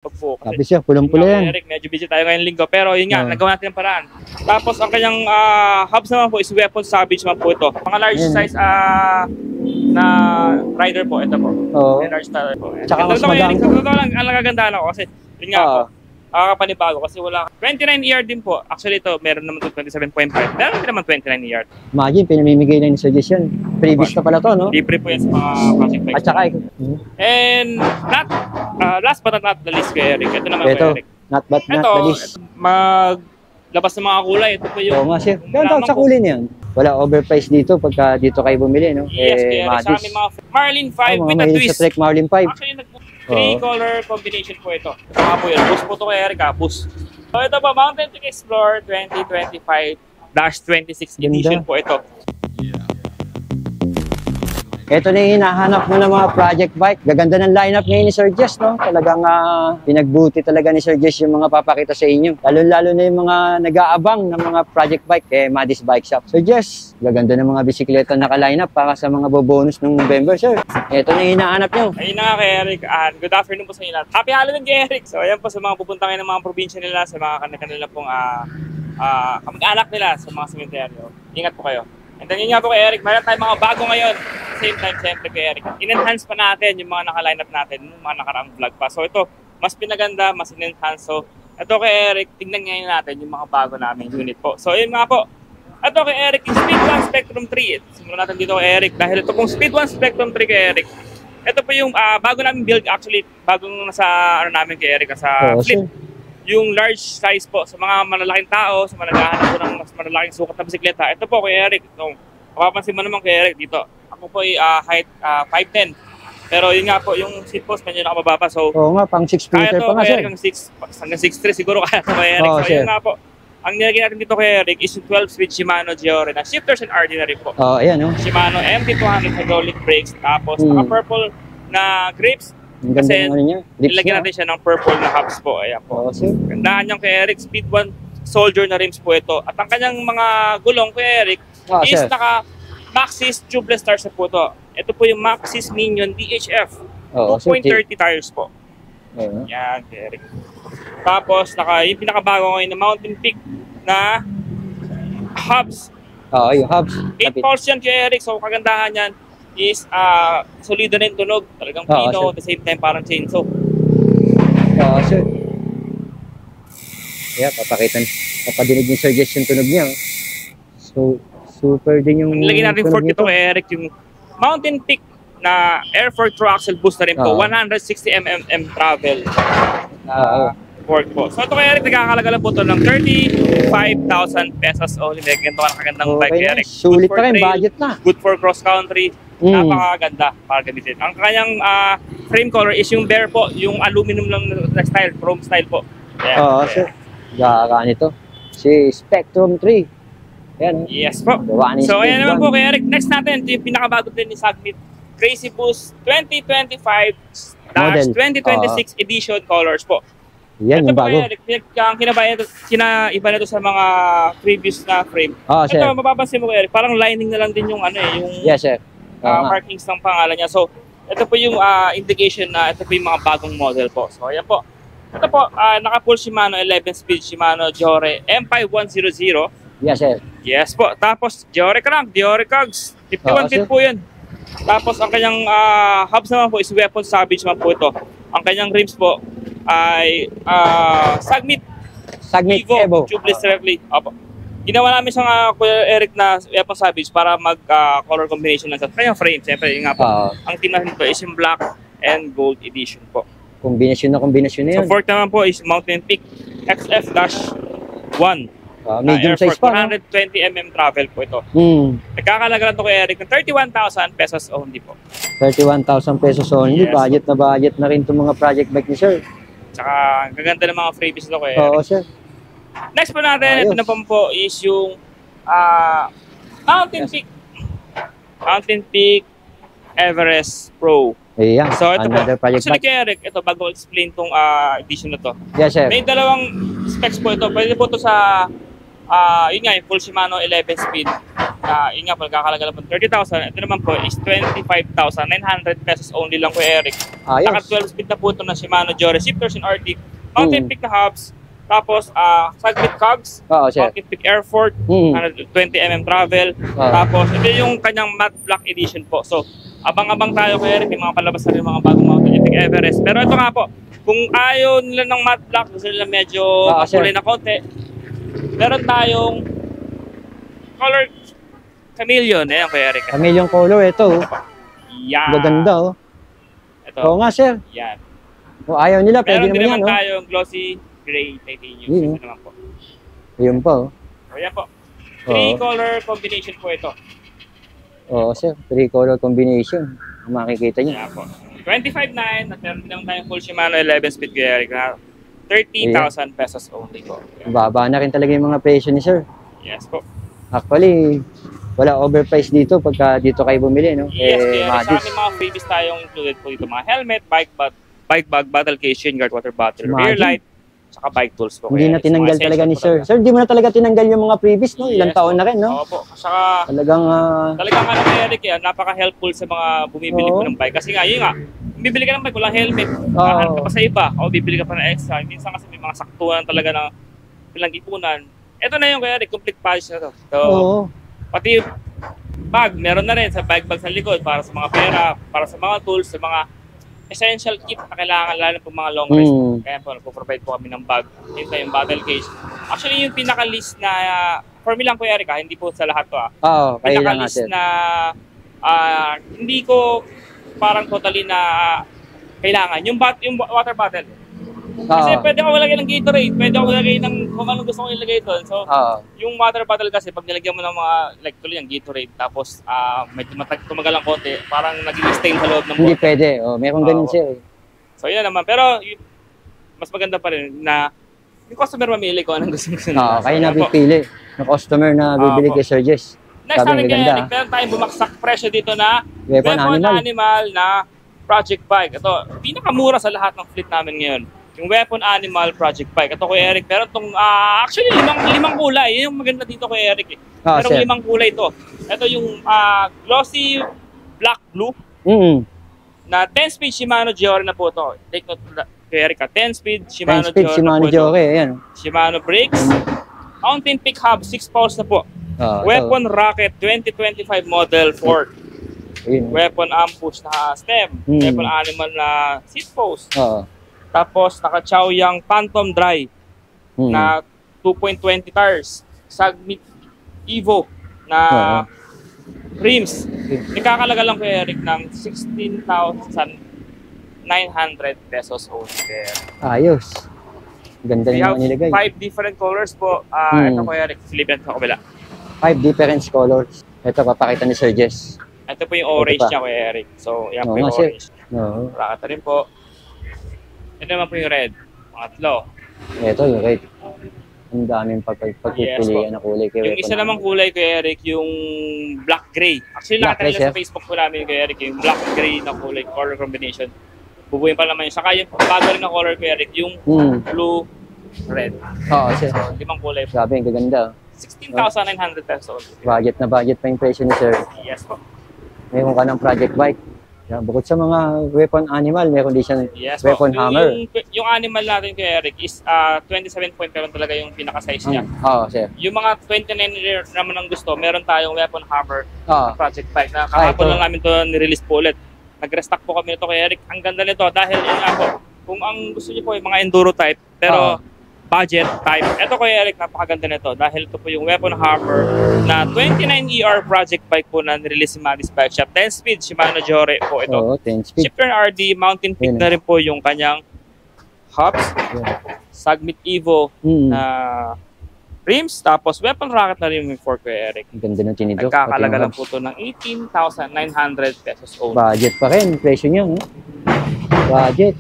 Po. Sabi siya, pulang-pula yan. Eric, medyo busy tayo ngayong linggo. Pero yun nga, nagawa natin ang paraan. Tapos ang kanyang hubs naman po is weapon savage naman po ito. Mga large size na rider po. Ito po. Oo. Large rider po. Tsaka mas Eric, madami. sa totoo lang, ang nagagandahan ako kasi yun nga po. Panibago kasi wala. 29 ER din po. Actually ito, meron naman ito 27.5. Meron din naman 29 ER. Imagine, pinamimigay na yung suggestion. Previous na pala to, no? Libre po yan sa mga project bikes. At saka, And last but not the least kay Eric. Ito naman ito, kay Eric. not but not Ito, the least. maglabas ng mga kulay. Ito po yung... Oo nga, sir. Gano'n sa kulay niyan? Wala overpriced dito pagka dito kayo bumili, no? Yes, kay Eric. Sa aming mga Marlin 5 with a twist. Sa Trek Marlin 5. Actually, 3-color combination po ito. Ito nga po yun. Boost po ito kay Eric, boost. So ito po, Mountain Peak Explorer 2025-26 edition po ito. Ito na yung hinahanap mo ng mga project bike. Gaganda ng lineup ngayon ni Sir Jess, no? Talagang pinagbuti talaga ni Sir Jess yung mga papakita sa inyo. Lalo-lalo na yung mga nag-aabang ng mga project bike kay Madis Bike Shop. Sir Jess, gaganda ng mga bisikleta naka-lineup para sa mga bonus ng November, sir. Ito na yung hinahanap nyo. Ayun na nga kay Eric. Good afternoon po sa inyo lahat. Happy Halloween kay Eric. So ayan po sa mga pupunta kayo ng mga probinsya nila, sa mga kanila pong kamag-anak nila sa mga sementeryo. Ingat po kayo. And then yun nga po kay Eric, mayroon tayong mga bago ngayon. Same time, siyempre kay Eric. In-enhance pa natin yung mga naka-line up natin, yung mga nakaraang vlog pa. So ito, mas pinaganda, mas in-enhance. So ito kay Eric, tignan ngayon natin yung mga bago namin unit po. So yun nga po. Ito kay Eric, yung Speed 1 Spectrum 3. Simulan natin dito kay Eric. Dahil ito pong Speed 1 Spectrum 3 kay Eric. Ito po yung bago namin build, actually, bagong nasa namin kay Eric, sa flip. Yung large size po sa mga malalaking tao, sa mga naghahanap po ng mas malalaking sukat na bisikleta. Ito po kay Eric. So, mapapansin mo naman kay Eric dito. Ako po ay height 5'10". Pero yun nga po, yung seat post medyo nakamababa. So, oo nga, pang 6 meter pa nga, sir. Hanggang 6'3" siguro kaya ito kay Eric. So, yun nga po. Ang nilagay natin dito kay Eric is yung 12-speed Shimano Giore na shifters and RD na rin po. Ayan, no? Shimano MT200 hydraulic brakes. Tapos, naka-purple na grips. Kasi nilagyan natin siya ng purple na hubs po. Ayan po. Gandahan niyang kay Eric, Speed 1 Soldier na rims po ito. At ang kanyang mga gulong kay Eric is naka Maxxis tubeless tires po ito. Ito po yung Maxxis Minion DHF. 2.30 tires po. Yan kay Eric. Tapos yung pinakabago ngayon na Mountain Peak na hubs. Yung hubs. 8 pulse yan kay Eric. So kagandahan yan is solido na yung tunog. Talagang pino, at the same time parang chainsaw. Sir. Yeah, papadinig yung suggestion tunog niya. So, super din yung... Nilagay natin fork ito kay Eric, yung Mountain Peak na air fork through axle boost na rin po. 160 mm travel. Fork po. So ito kay Eric, nagkakalaga lang po ito ng 35,000 pesos only. May ganito ka nakagandang bike kay Eric. Sulit pa rin, budget na. Good for cross country. Napakaganda para gamitin. Ang kanyang frame color is yung bare po, yung aluminum lang na style, chrome style po. Sir. Gaka nito. Si Spectrum 3. Ayan. Yes po. So ayan naman po kay Eric. Next natin, yung pinakabago din ni Sagmit. Crazy Boost 2025-2026 edition colors po. Yan yung bago. Ito po Eric, ang kinaiba nito sa mga previous na frame. Sir. Ito, mapapansin mo kay Eric, parang lining na lang din yung yung yes, sir. markings ng pangalan niya. So, ito po yung indication na ito po yung mga bagong model po. So, ayan po. Ito po, naka-full Shimano 11-speed Shimano Giore M5100. Yes, sir. Yes po. Tapos, Giore crank, Giore cogs. 51 feet po yun. Tapos, ang kanyang hubs naman po is weapon savage naman po ito. Ang kanyang rims po ay Sagmit Evo. Tubeless directly. Opo. Ginawa namin siyang Kuya Eric na weapon savage para mag-color combination lang sa kanyang frame. Siyempre, yun nga po. Ang team natin ito is yung black and gold edition po. Kombinasyon na yun. So, fork naman po is Mountain Peak XF-1. Medium size pa. 120 mm travel po ito. Nagkakalaga lang ito kay Eric ng 31,000 pesos only po. 31,000 pesos only. Yes. Budget na rin itong mga project bike ni sir. Tsaka, ang gaganda ng mga freebies ito kay Eric. Oo, sir. Next po natin, ito na po is yung Mountain Peak Everest Pro. Ayan, so ito po, project actually kay Eric, ito bago explain tong edition na to. Yes, sir. May dalawang specs po ito. Pwede po ito sa yun nga, yung full Shimano 11 speed. Yun nga po, nagkakalaga lang po 30,000. Ito naman po is 25,900 pesos only lang po, Eric. Naka Ayos. 12 speed na po ito na Shimano Joy Receptors and RT. Mountain Peak na hubs. Tapos, Saglit cogs. Oo, sir. Mountain Peak Airfort. 120mm travel. Tapos, ito yung kanyang matte black edition po. So, abang-abang tayo kay Eric. May mga palabas na rin mga bagong Mountain Peak Everest. Pero ito nga po, kung ayaw nila ng matte black, gusto nila medyo kulay na konti, meron tayong color chameleon. Ayan kay Eric. Chameleon color, ito. Yan. Gaganda, oh. Ito. Oo nga, sir. Yan. Kung ayaw nila, pwede Meron din naman naman yan, oh. tayong glossy gray titanium. Yun, Ito naman po. Yun pa, oh. So, yan po. 3-color combination po ito. Oo, sir. 3-color combination. Kung makikita niyo. Yan po. 25,900 at meron din naman tayong full Shimano 11-speed kay Eric na 30,000 pesos only po. Baba na rin talaga yung mga presyo ni sir. Yes po. Actually, wala overprice dito pagka dito kayo bumili, no? Yes, kaya sa Madis. aming mga freebies tayong included po dito. Mga helmet, bike bag, battle case, shin guard, water bottle, rear light, saka bike tools po. Hindi na tinanggal talaga ni sir. Sir, di mo na talaga tinanggal yung mga previous, no? Ilang taon na rin, no? Opo. Saka, Talagang, talagang ano kay Eric yan, napaka-helpful sa mga bumibili po ng bike. Kasi nga, yun nga, bibili ka ng bike, walang helmet, kahanap ka pa sa iba, o bibili ka pa ng extra. Minsan kasi may mga saktuhan talaga na pinag-ipunan. Ito na yung kay Eric, complete package na to. So, pati bag, meron na rin sa bag sa likod para sa mga pera, para sa mga tools, sa mga essential kit na kailangan lalo po mga long rest. Kaya po, nagpo-provide po kami ng bag. Ito yung battle case. Actually, yung pinaka-list na, for me lang po, Eric, hindi po sa lahat to. kayo lang Pinaka-list na hindi ko parang totally na kailangan. Yung water bottle. Kasi pwede ako ilagay ng Gatorade, pwede ako ilagay ng kung anong gusto ko ilagay doon. So, yung water bottle kasi, pag nilagyan mo ng mga, like tuloy yung Gatorade, tapos medyo tumagal ang konti, parang naging stain sa loob ng Hindi bote. pwede. Meron ganun siya, eh. So, yun naman. Pero, mas maganda pa rin na yung customer mamili ko anong gusto nila. Kayo na pipili ng customer na bibili kay Sir Jess. Next Sabi, natin kay maganda. Eric, meron tayong bumaksak presyo dito na Weapon Animal na project bike. Ito, pinakamura sa lahat ng fleet namin ngayon. Yung Weapon Animal project bike. Ito kay Eric, meron itong, actually, limang kulay. Yun yung maganda dito kay Eric. Merong limang kulay ito. Ito yung glossy black blue na 10-speed Shimano Giore na po ito. Take note kay Eric, 10-speed Shimano Giore na po ito. Ayan. Shimano brakes, Mountain Peak hub, 6 pounds na po. Weapon Rocket 2025 model Ford. Weapon Ambush na stem. Weapon Animal na seat post. Tapos naka-Chaoyang Phantom Dry na 2.20 tires. Sagmit Evo na rims. Ikakalaga lang kay Eric ng 16,900 pesos only. Ayos. Ganda We naman nilagay. 5 different colors po. Ito kay Eric, flip sa kabila. 5 different colors. Ito, papakita ni Sir Jess. Ito po yung orange niya kay Eric. So, yan po yung orange. Rakata rin po. Ito naman po yung red. Pangatlo. Ito yung red. Ang daming pagpipilian na kulay. Yung isa namang kulay kay Eric, yung black gray. Actually, nakita nila sa Facebook po namin kay Eric, yung black gray na kulay, color combination. Bubuhin pa naman yun. Saka yung bago rin na color kay Eric, yung blue, red. Sir. So, limang kulay po. Sabi, ang gaganda. 16,900 pesos. Budget na budget pa yung presyo ni Sir. Yes po. Meron ka ng project bike. Yan, bukod sa mga weapon animal, meron din siyang weapon hammer. Yung animal natin kay Eric is 27.7 talaga yung pinaka-size niya. Sir. Yung mga 29 naman ang gusto, meron tayong weapon hammer na project bike na kahapon lang namin to nirelease po ulit. Nag-restock po kami nito kay Eric. Ang ganda nito dahil yun nga po, kung ang gusto niyo po yung mga enduro type, pero budget type. Ito kay Eric, napakaganda nito dahil ito po yung weapon hammer na 29ER project bike po na nirelease si Madis Bike Shop. 10-speed Shimano Giore po ito. 10-speed. Shifter RD, Mountain Peak na rin po yung kanyang hubs. Sagmit Evo na rims. Tapos weapon rocket na rin yung fork kay Eric. Ang ganda ng tinidok. Nagkakalaga lang po ito ng 18,900 pesos only. Budget pa rin, presyo niya. Budget.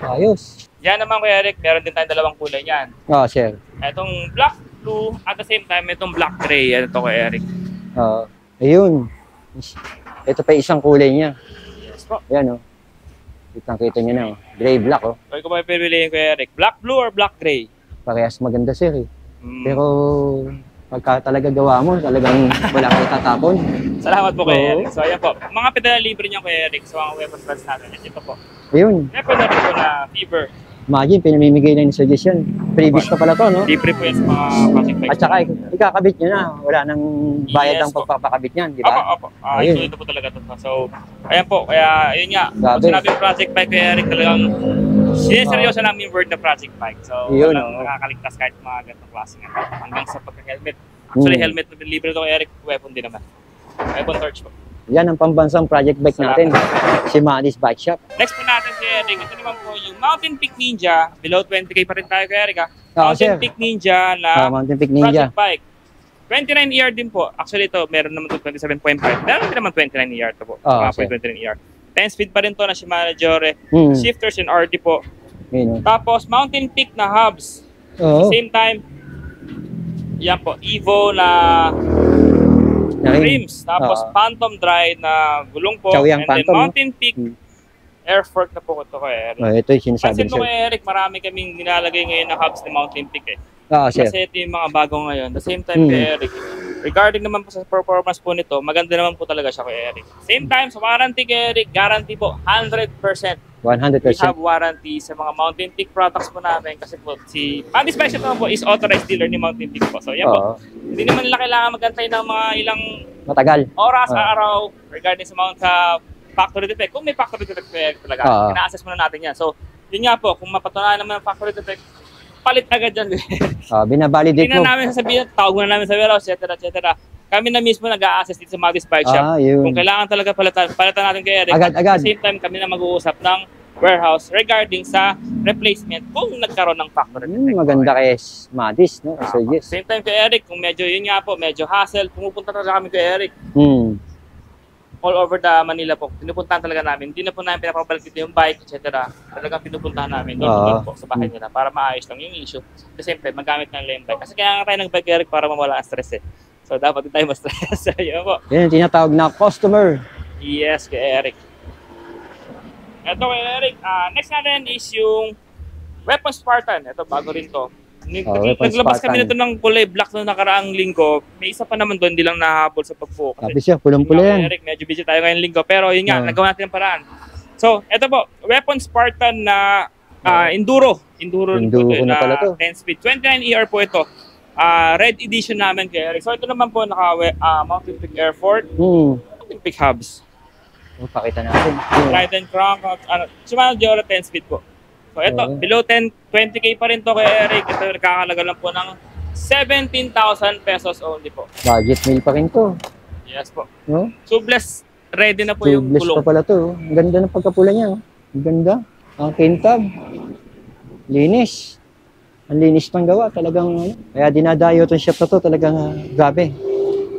Ayos. Yan naman kay Eric, meron din tayong dalawang kulay niyan. Sir. Itong black blue, at the same time, itong black gray. Yan ito kay Eric. Ayun. Ito pa isang kulay niya. Yes po. Ayan, Kitang-kita niyo na, Gray-black, So, kung may pipiliin kay Eric, black blue or black gray? Parehas maganda, sir, Pero, Pagka talaga gawa mo, talagang wala kayo tatapon. Salamat po kay Oo. Eric. So ayan po, mga pedal na libre niyo kay Eric. So mga weapons parts natin. Ito po. Ayun, Weapon na rin po na Fever. imagine, pinamimigay lang yung suggestion. Previous pa pala to, no? Libre po yan sa mga project bikes. At saka, ikakabit nyo na. Wala nang bayad Yes ang po. pagpapakabit niyan, di Opo, ba? opo. Ayun. Ito po talaga to. So, ayan po. Kaya, yun nga. Kung Grabe. sinabing project bike kay Eric, talagang sineseryoso namin yung word na project bike. So, Yun, walang oo. nakakaligtas kahit mga ganitong klase nga. Hanggang sa pagka-helmet. Actually, helmet na libre to kay Eric. Weapon din naman. Weapon torch po. Yan ang pambansang project bike natin. Si Manny's Bike Shop. Next po natin si Eric. Ito naman po yung Mountain Peak Ninja. Below 20k pa rin tayo kay Eric, ha? Oo, Mountain sir. Peak Ninja na Mountain Peak Ninja. project bike. 29ER din po. Actually, ito, meron naman ito 27.5. Meron din naman 29ER ito po. Oo, Mga sir. 29ER. 10 speed pa rin to na Shimano Jore. Hmm. Shifters and RT po. Yun, Tapos, Mountain Peak na hubs. Oo. Same time, yan po, Evo na rims. Tapos, Oo. Phantom Dry na gulong po. Chowyang And then, Phantom, no? Mountain Peak Hmm. air fork na po ito kay Eric. Ito yung sinasabi Pansin ni mo sir. kay Eric, marami kaming nilalagay ngayon na hubs ni Mountain Peak eh. Oo, sir. Kasi ito yung mga bago ngayon. The same time kay Eric, regarding naman po sa performance po nito, maganda naman po talaga siya kay Eric. Same time, sa warranty kay Eric, guarantee po 100%. We 100%. have warranty sa mga Mountain Peak products po namin kasi po si Mandy's Bike Shop naman po is authorized dealer ni Mountain Peak po. So yan po, Oo. hindi naman nila kailangan magantay ng mga ilang Matagal. oras, Oo. araw regarding sa mga factory defect. Kung may factory defect talaga, Oo. ina-assess muna natin yan. So, yun nga po, kung mapatunayan naman ang factory defect, palit agad dyan. Binabalidate Hindi mo. na namin sasabihin, tawag na namin sa warehouse, etc. Kami na mismo nag-a-assess dito sa Mandy's Bike Shop. Yun. Kung kailangan talaga palitan natin kay Eric. Agad-agad. At the same time, kami na mag-uusap ng warehouse regarding sa replacement kung nagkaroon ng factory defect. Maganda kay Manny's, no? Sir Jess. Same time kay Eric, kung medyo yun nga po, medyo hassle, pumupunta talaga kami kay Eric. All over the Manila po. Pinupuntahan talaga namin. Hindi na po namin pinapabalik dito yung bike, etc. Talagang pinupuntahan namin doon po sa bahay nila para maayos lang yung issue. At the same time, magamit ng lane bike. Kasi kaya nga tayo nag-bike Eric para mawala ang stress eh. So dapat din tayo ma-stress. Yun po. Yan yung tinatawag na customer. Yes, kay Eric. Ito kay Eric. Next natin is yung Weapon Spartan. Ito, bago rin to. Weapon Naglabas Spartan. kami nito ng kulay black noong nakaraang linggo. May isa pa naman doon, hindi lang nahabol sa pagbuo. Kasi Sabi siya, pulong-pula yan. Eric, medyo busy tayo ngayong linggo. Pero yun nga, nagawa natin ang paraan. So, ito po, Weapon Spartan na Enduro. Enduro na pala to. 10 speed. 29ER po ito. Red edition namin kay Eric. So, ito naman po, Mountain Peak Air Fork. Mountain Peak Hubs. Pakita natin. Trident Crank. Shimano Jora 10 speed po. So, ito, below 20k pa rin to kay Eric. Ito, nakakalaga lang po ng 17,000 pesos only po. Budget meal pa rin to. Yes po. No? Tubeless, ready na po yung Tubeless gulong. pa pala to. Ang ganda ng pagkapula niya. Ang ganda. Ang kintab. Linis. Ang linis pang gawa. Talagang, kaya dinadayo itong shop na to. Talagang grabe.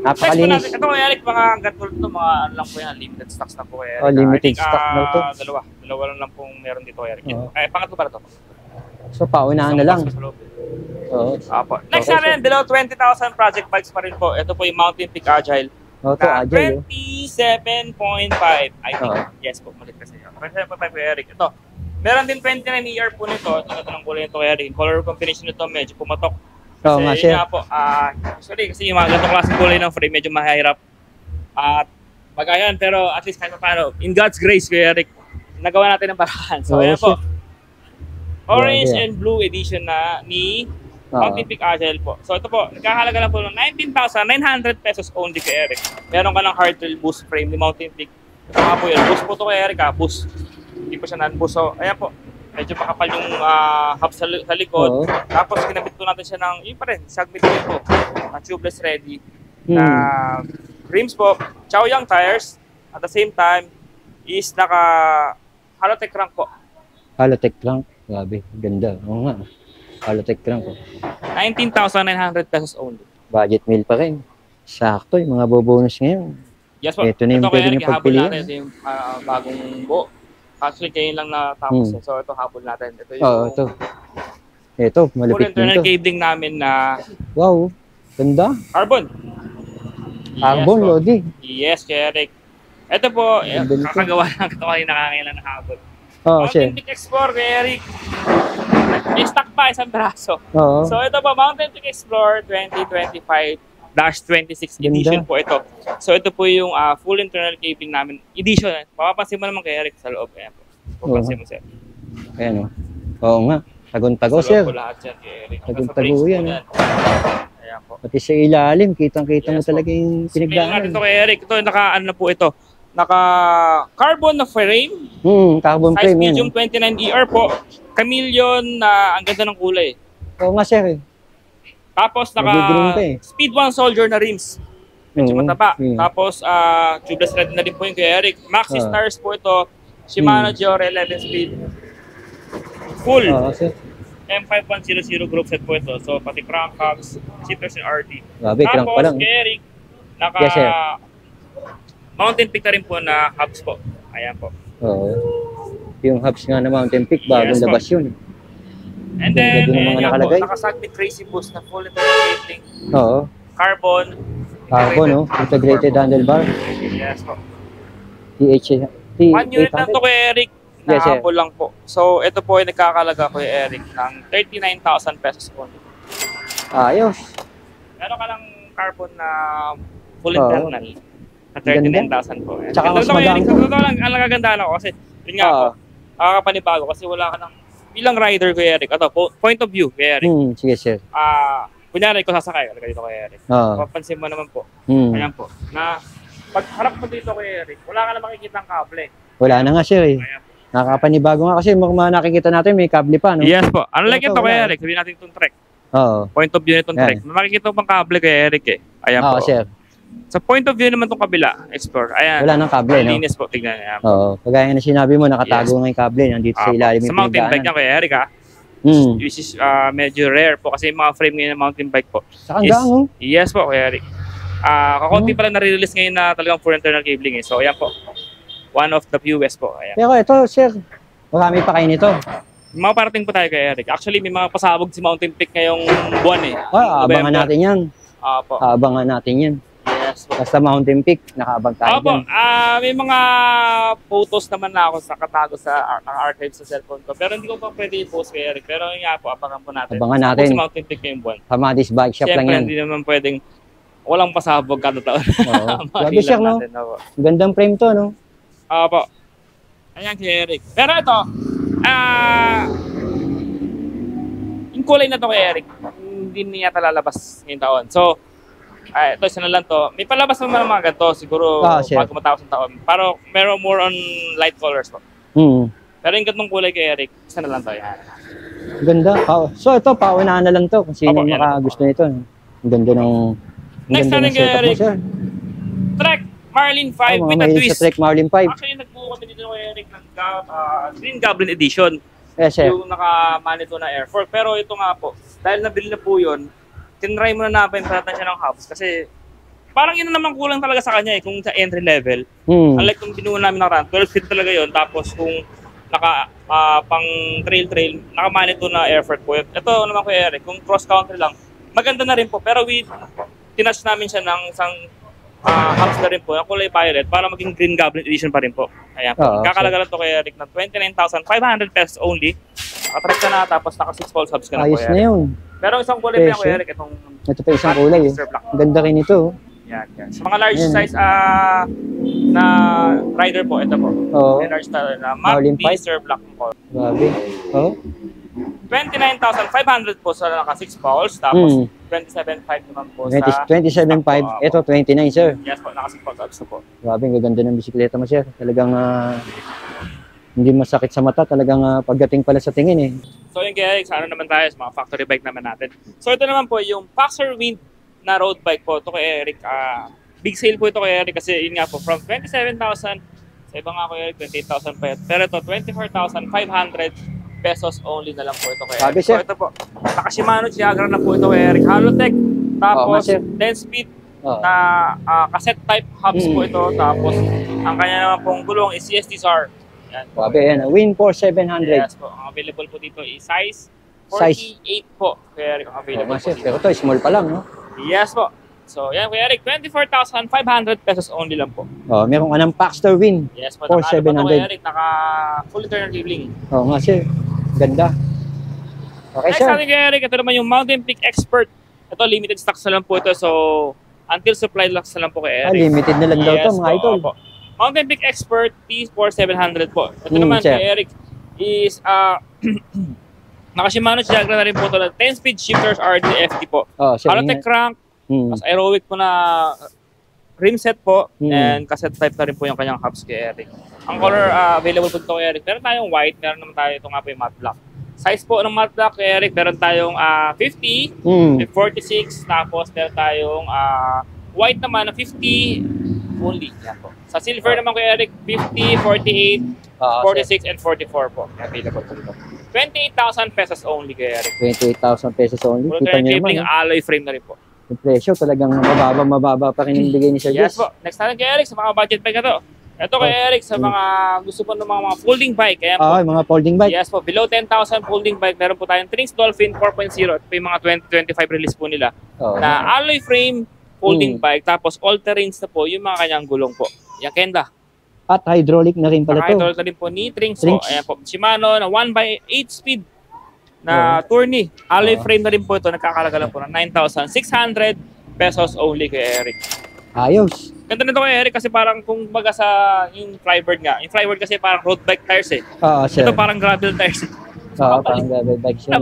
Next po Napakalinis. natin, ito kay Eric, mga gatulad to, mga ano lang po yan, limited stocks na po kay Eric. Limited I think, stock na to. Dalawa lang pong meron dito kay Eric. Oo. Pangatlo pala to. So, paunahan na lang. Isang box pa sa loob. Oo. Apo. Next Okay, natin, below 20,000 project bikes pa rin po. Ito po yung Mountain Peak Agile. Ito, agile. 27.5, I think. Oo. Yes po, malit kasi. 27.5 kay Eric. Ito. Meron din 29ER po nito. Ito ng kulay nito kay Eric. Color combination nito medyo pumatok. Oo Kasi nga, yun sir. nga po, usually kasi yung mga ganitong klaseng kulay ng frame medyo mahirap at magayan, pero at least kahit paano, in God's grace, Kuya Eric, nagawa natin ng paraan. So, Oo, ayan po. sir. Orange Yeah. and blue edition na ni Mountain Peak Agile po. So, ito po, nagkahalaga lang po ng 19,900 pesos only kay Eric. Meron ka ng hardtail boost frame ni Mountain Peak. Ito nga po yun, boost po ito kay Eric boost. Hindi po siya non-boost. So, ayan po. Medyo makapal yung hub sa likod. Oo. Tapos kinabit po natin siya ng, yun pa rin, sagmit po. Tubeless ready. Na rims po, Chowyang tires. At the same time, is naka Halotech crank po. Halotech crank. Grabe, ganda. Oo nga. Halotech crank po. 19,900 pesos only. Budget meal pa rin. Sakto, yung mga bonus ngayon. Yes po. Ito na yung pwede kaya nyo pagpilian. natin. Ito yung bagong buo. Actually, kayo lang natapos. So, ito habol natin. Ito yung Oo, ito. Ito, full malupit din internal to. cabling namin na Wow, ganda. carbon. Carbon, po. Lodi. Yes, Eric. Ito po, Ganda nito. kakagawa lang ito kayo nakakailan na habol. Oo, sir. Mountain Peak Explorer kay Eric. May stock pa, isang braso. Oo. So ito po, Mountain Peak Explorer 2025-26 edition po ito. So ito po yung full internal cabling namin. Edition. Mapapansin mo naman kay Eric sa loob. Ayan po. Mapapansin mo sir. Ayan o. Oo nga. Tagon-tago, Sa sir. loob po lahat yan kay Eric. Tagon-tago yan. Ayan po. Pati sa ilalim, kitang-kita mo Yes, talaga yung Explain natin pinagdaan. ito kay Eric. Ito, naka-ano na po ito. Naka-carbon na frame. Carbon Size frame yan. medium 29ER po. Chameleon na ang ganda ng kulay. Oo nga, sir. Tapos Nag-green pa eh. Speed 1 Soldier na rims. Medyo Oo, mataba. yeah. Tapos tubeless red na din po yung kay Eric. Maxi Stars po ito. Shimano Giore 11 speed. Full. Oo, sir. M5100 group set po ito. So pati crank hubs, seaters and RT. Grabe, crank pa lang. Tapos kay Eric, Yes, sir. Mountain Peak na rin po na hubs po. Ayan po. Oo. Yung hubs nga na Mountain Peak, bagong Yes, labas yun. And then, Ganda ng mga ayan po, nakalagay. nakasagmit crazy boost na full internal cabling. Oo. Carbon. Carbon, no? Integrated handlebar. Yes po. TH800. 1 unit lang to kay Eric. Yes, sir. Nahabol lang po. So, ito po ay nagkakalaga kay Eric ng 39,000 pesos po. Ayos. Meron ka lang carbon na full Oo. internal na 39,000 po. Tsaka mas Ito kay Eric, magaan. sa totoo lang, ang nagagandaan ako kasi, yun nga po, nakakapanibago kasi wala ka ng bilang rider kay Eric. Ito, point of view kay Eric. Sige, sir. Kunyari, kung sasakay, dito kay Eric. Oo. Papansin mo naman po. Hmm. Ayan po. Na pag harap mo dito kay Eric, wala ka na makikita ng kable. Wala na nga, sir. Eh. Ayan po. Nakakapanibago nga kasi mga nakikita natin may kable pa, no? Yes po. Unlike Ito, ito kay wala. Eric, sabihin natin itong trek. Oo. Point of view nitong Yan. trek. Makikita mo pang kable kay Eric eh. Ayan Oo, po. sir. Sa point of view naman itong kabila, explore. Ayan. Wala nang kable, no? Linis po, tignan niya. Oo. Kagaya na sinabi mo, nakatago nga yung kable. Nandito sa ilalim Sa yung mountain bike pinagdaanan. niya kay Eric ha. Which is medyo rare po kasi yung mga frame ngayon ng mountain bike po. Sa hanggang, oh. Yes po, kay Eric. Kakunti pala na-release ngayon na talagang full internal cabling eh. So, ayan po. One of the fewest po. Ayan. Pero ito, sir, marami pa kayo nito. May mga parating po tayo kay Eric. Actually, may mga pasabog si Mountain Peak ngayong buwan eh. Abangan natin yan. Opo. Abangan natin yan. Yes po. Basta Mountain Peak, nakaabang tayo Opo. dyan. May mga photos naman na ako sa katago sa archive sa cellphone ko. Pero hindi ko pa pwede i-post kay Eric. Pero yun nga po, abangan po natin. Abangan natin. Si Mountain Peak ngayong buwan. Hamadis Bike Shop lang Siyempre, yan. hindi naman pwedeng walang pasabog kada taon. Oo. Grabe, sir, no? Gandang frame to, no? Opo. Ayan kay Eric. Pero ito, yung kulay na to kay Eric, hindi niya lalabas ngayong taon. So, ito, isa na lang to. May palabas naman ng mga ganito, siguro bago matapos ng taon. Pero meron more on light colors po. Pero yung gantong kulay kay Eric, isa na lang to. Yan. Ganda. So, ito, paunahan na lang to kung sino Opo, yan. makagusto nito. Ang ganda ng Next ganda natin ng kay setup mo, Eric. sir. Trek Marlin 5 with a Mahilig twist. sa Trek Marlin 5. Actually, nagbuo kami dito kay Eric ng Green Goblin Edition. Yes, sir. Yung naka-manito na air fork. Pero ito nga po, dahil nabili na po yun, tinry mo na namin paratan siya ng hubs kasi parang yun na naman kulang talaga sa kanya eh, kung sa entry level. Unlike kung binuo namin na run, 12 feet talaga yun. Tapos kung pang trail, naka-manito na air fork po. Ito naman ko Eric, kung cross-country lang, maganda na rin po. Pero tinatch namin siya ng isang hubs na rin po, ang kulay violet, para maging Green Goblin Edition pa rin po. Ayan po. Kakalaga lang to kay Eric ng 29,500 pesos only. Nakatrack ka na, tapos naka 6 pulse hubs ka na po. Ayos na yun. Pero isang kulay pa yan kay Eric, itong Ito pa isang kulay. Eh. Ang ganda rin ito. yan. Sa mga large size na rider po, ito po. Oo. May large style na Marlin Mac 5. Sir Black po. Grabe. Oh. 29,500 po sa naka 6 pulse, tapos 27,500 naman po sa 27.5. Ito, 29, sir. yes po, naka 6 pulse hubs na po. Grabe, ang gaganda ng bisikleta mo, sir. Talagang hindi masakit sa mata. Talagang pagdating pala sa tingin, eh. So yung kaya, sa ano naman tayo, sa mga factory bike naman natin. So ito naman po, yung Paxer Wind na road bike po, ito kay Eric. Big sale po ito kay Eric kasi yun nga po, from 27,000, sa iba nga kay Eric, 28,000 pa. Pero ito, 24,500 pesos only na lang po ito kay Eric. Sabi, sir. So ito po, naka-Shimano Giagra na po ito kay Eric. Halotech, tapos sir. 10 speed Oh. na cassette type hubs po ito. Tapos ang kanya naman pong gulong is CST-SAR. Yan. Grabe, yan. Win for 700. Yes po, ang available po dito is size 48 po. Kaya Eric, ang available po Sir. dito. Pero ito, small pa lang, no? Yes po. So yan, Kuya Eric, 24,500 pesos only lang po. Oh, meron ka ng Paxter Win. Yes po, For naka 700. Kuya Eric, naka full internal cabling. Oo nga, sir. Ganda. Okay, Next sir. natin kay Eric, ito naman yung Mountain Peak Expert. Ito, limited stocks na lang po ito. So, until supply locks na lang po kay Eric. Limited na lang daw to, mga idol. Opo. Mountain Peak Expert T4700 po. Ito naman sir. kay Eric is naka-Shimano Jagra na rin po ito. 10-speed shifters RDFT po. Sir, Halotech crank, mas aerobic po na rim set po, and cassette type na rin po yung kanyang hubs kay Eric. Ang color available po ito kay Eric. Meron tayong white, meron naman tayo ito nga po yung matte black. Size po ng matte black kay Eric, meron tayong 50, 46, tapos meron tayong white naman na 50 only. Yan po. Sa silver naman kay Eric, 50, 48, 46, and 44 po. Available po dito. 28,000 pesos only kay Eric. 28,000 pesos only. Kita nyo naman. Alloy frame na rin po. Yung presyo talagang mababa pa rin yung bigay ni Sir Yes Jess. po. Next natin kay Eric sa mga budget bike na to. Ito kay Eric sa mga gusto po ng mga folding bike. Ayan po. Mga folding bike. Yes po. Below 10,000 folding bike, meron po tayong Trinx Dolphin 4.0. Ito po yung mga 2025 release po nila. Na alloy frame folding bike. Tapos all-terrains na po yung mga kanyang gulong po. Yung Kenda. At hydraulic na rin pala to. Hydraulic na rin po ni Trinx po. Ayan po. Shimano na 1x8 speed na tourney. Alloy frame na rin po ito. Nagkakalaga lang po ng 9,600 pesos only kay Eric. Ayos. Ganda na ito kay Eric kasi parang kung baga sa yung Flybird nga. Yung Flybird kasi parang road bike tires eh. Sir. Ito parang gravel tires. Parang gravel bike siya.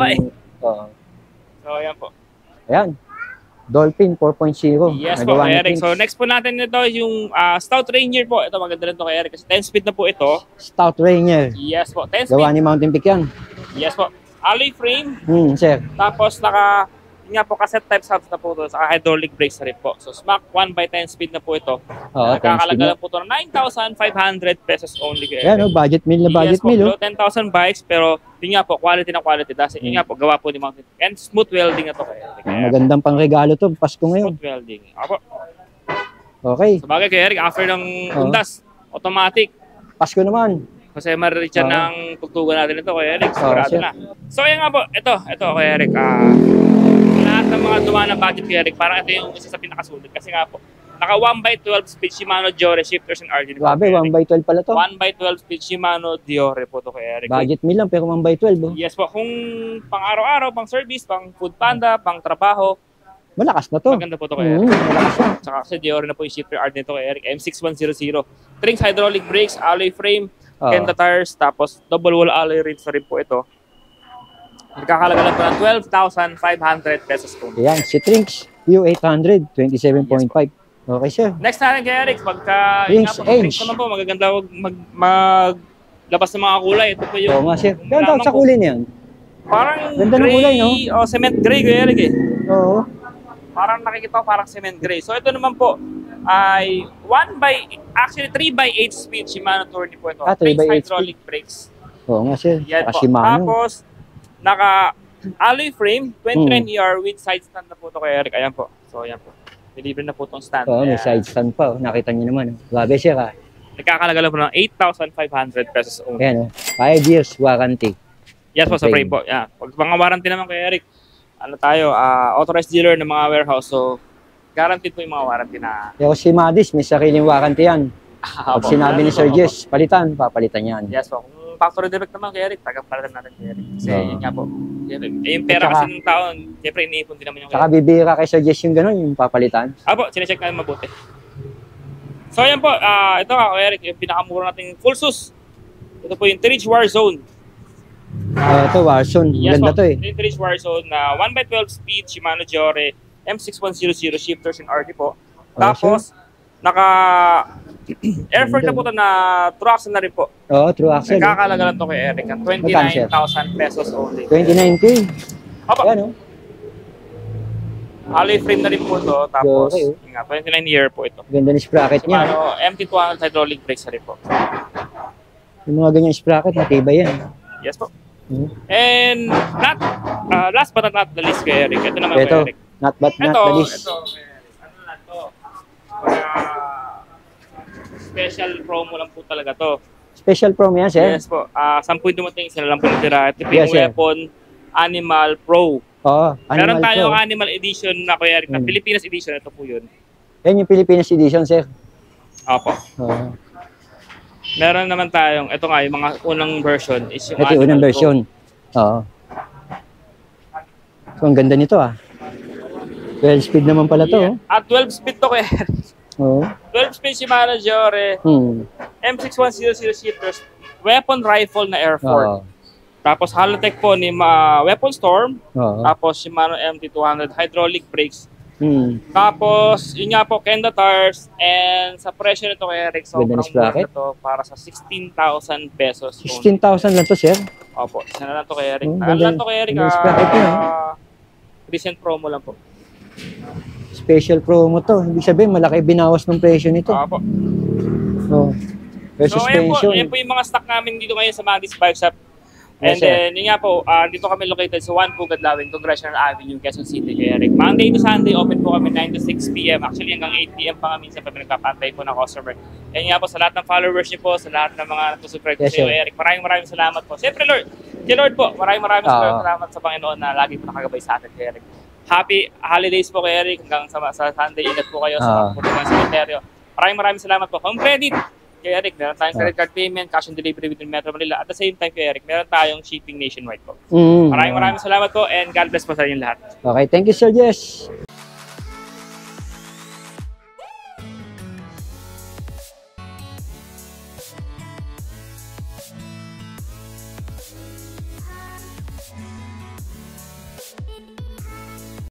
So, ayan po. Ayan. Dolphin 4.0. Yes po, kay Eric. So, next po natin ito yung Stout Rainier po. Ito, maganda rin ito kay Eric kasi 10 speed na po ito. Stout Rainier. Yes po, 10 speed. Gawa ni Mountain Peak yan. Yes po. Alloy frame. Sir. Tapos, yun nga po, cassette type hubs na po ito. Saka hydraulic brakes na rin po. So, Smack 1x10 speed na po ito. Nakakalaga lang po ito ng 9,500 pesos only kay Eric. Ayan, budget meal na budget meal. Yes po, 10,000 bikes, pero yun nga po, quality na quality. Dahil yun nga po, gawa po ni Mountain Peak. And smooth welding na ito kay Eric. Magandang pangregalo to, Pasko ngayon. Smooth welding. Apo. Okay. So, bagay kay Eric, after ng Undas, automatic. Pasko naman. Kasi marireach ng tugtugan natin ito kay Eric. Sigurado na. So, ayan nga po, ito kay Eric. Lahat ng mga dumaan ng budget kay Eric, parang ito yung isa sa pinakasulit. Kasi nga po, naka 1x12 speed Shimano Diore shifters and RD. Grabe, 1x12 pala to. 1x12 speed Shimano Diore po to kay Eric. Budget meal lang, pero 1x12. Yes po, kung pang araw-araw, pang service, pang food panda, pang trabaho, malakas na to. maganda po to kay Eric. Malakas yan. Tsaka kasi Diore na po yung shifter RD nito kay Eric. M6100. Trinx hydraulic brakes, alloy frame, Kenda tires, tapos double wall alloy rims na rin po ito. Nagkakalaga lang po ng 12,500 pesos po. Ayan, si Trinx U800, 27.5. Okay, sir. Next natin kay Eric, pagka Trinx Trinx naman po, magaganda maglabas ng mga kulay. Ito po yung... Oo nga, sir. Ganda sa kulay niyan. Parang ganda ng gray, kulay, no? O cement gray kay Eric eh. Oo. Parang nakikita ko parang cement gray. So ito naman po ay 3x8 speed Shimano Tourney po ito. 3x8 hydraulic brakes. Oo nga, sir. Yan po. Shimano. Tapos, naka alloy frame, 29ER with side stand na po ito kay Eric. Ayan po. So, ayan po. Deliver na po itong stand. Oo, may side stand pa. Nakita niyo naman. Grabe, sir. Nagkakalaga lang po ng 8,500 pesos only. Ayan, 5 years warranty. Yes po, sa frame po. Yeah. Pag mga warranty naman kay Eric, authorized dealer ng mga warehouse. So, guaranteed po yung mga warranty na... Pero si Madis, may sariling warranty yan. Pag sinabi ni Sir Jess, papalitan yan. Yes po. Kung factory defect naman kay Eric, tagapalitan natin kay Eric. Kasi yun nga po. Yung pera kasi ng taon, siyempre iniipon din naman yung... Saka bibira kay Sir Jess yung gano'n, yung papalitan. Apo, sinecheck namin mabuti. So yan po, ito nga kay Eric, yung pinakamura nating full sus. Ito po yung T-Ridge Warzone. Ito, Warzone. Yes Ganda po, to eh. T-Ridge Warzone na 1x12 speed Shimano Diore M6100 shifters and RD po. Tapos, naka airfare na po ito na true axle na rin po. Oo, true axle. Nagkakalaga lang ito kay Eric. 29,000 pesos only. 29K. Opo. Yan o. Alloy frame na rin po ito. Tapos, 29 year po ito. Ganda ni sprocket niya. MT200 hydraulic brakes na rin po. Yung mga ganyan sprocket, matibay yan. Yes po. And last but not the least kay Eric. Ito naman kay Eric. Not but not the least. Ito, ano lang to? Special promo lang po talaga to. Special promo yan, sir? Yes po. 10 dumating, isa na lang po natira. Ito yung Weapon Animal Pro. Oo, Meron tayong Animal Edition na Kuya Eric, na Pilipinas Edition. Ito po yun. Yan yung Pilipinas Edition, sir? Opo. Meron naman tayong, ito nga, yung mga unang version is yung ito yung unang version. Oo. So, ang ganda nito ah. 12 speed naman pala to. Yeah. At 12 speed to kaya. Oh. 12 speed Shimano Giore. M6100 seaters. Weapon rifle na Air Force. Oo. Tapos Halotech po ni Weapon Storm. Oo. Tapos Shimano MT200 hydraulic brakes. Tapos, yun nga po, Kenda tires. And sa presyo nito kay Eric, sobrang mura na to para sa 16,000 pesos. 16,000 lang to, sir? Opo, isa na lang to kay Eric. Oh, Ano lang to kay Eric? ganda yung sprocket niya, Recent promo lang po. Special promo to. Ibig sabihin, malaki binawas ng presyo nito. Opo. Oh. Versus So, ayan po, pension. ayan po yung mga stock namin dito ngayon sa Mandy's Bike Shop. And Yes, sir. then, yun nga po, dito kami located sa 1 Pugad Lawin, Congressional Avenue, Quezon City, kay Eric. Monday to Sunday, open po kami 9 to 6 p.m. Actually, hanggang 8 p.m. pa kami minsan pa nagpapantay po ng customer. And nga po, sa lahat ng followers niyo po, sa lahat ng mga nagsusubscribe Yes, sa iyo, sir. Eric, maraming salamat po. Siyempre, Lord, kay Lord po, maraming salamat sa Panginoon na lagi po nakagabay sa atin, kay Eric. Happy holidays po kay Eric, hanggang sa Sunday, ingat po kayo sa mga cemeteryo. Maraming salamat po. Home credit! Kay Eric, meron tayong credit card payment, cash on delivery within Metro Manila. At the same time, kay Eric, meron tayong shipping nationwide po. Maraming salamat po and God bless po sa inyo lahat. Okay, thank you, Sir Jess.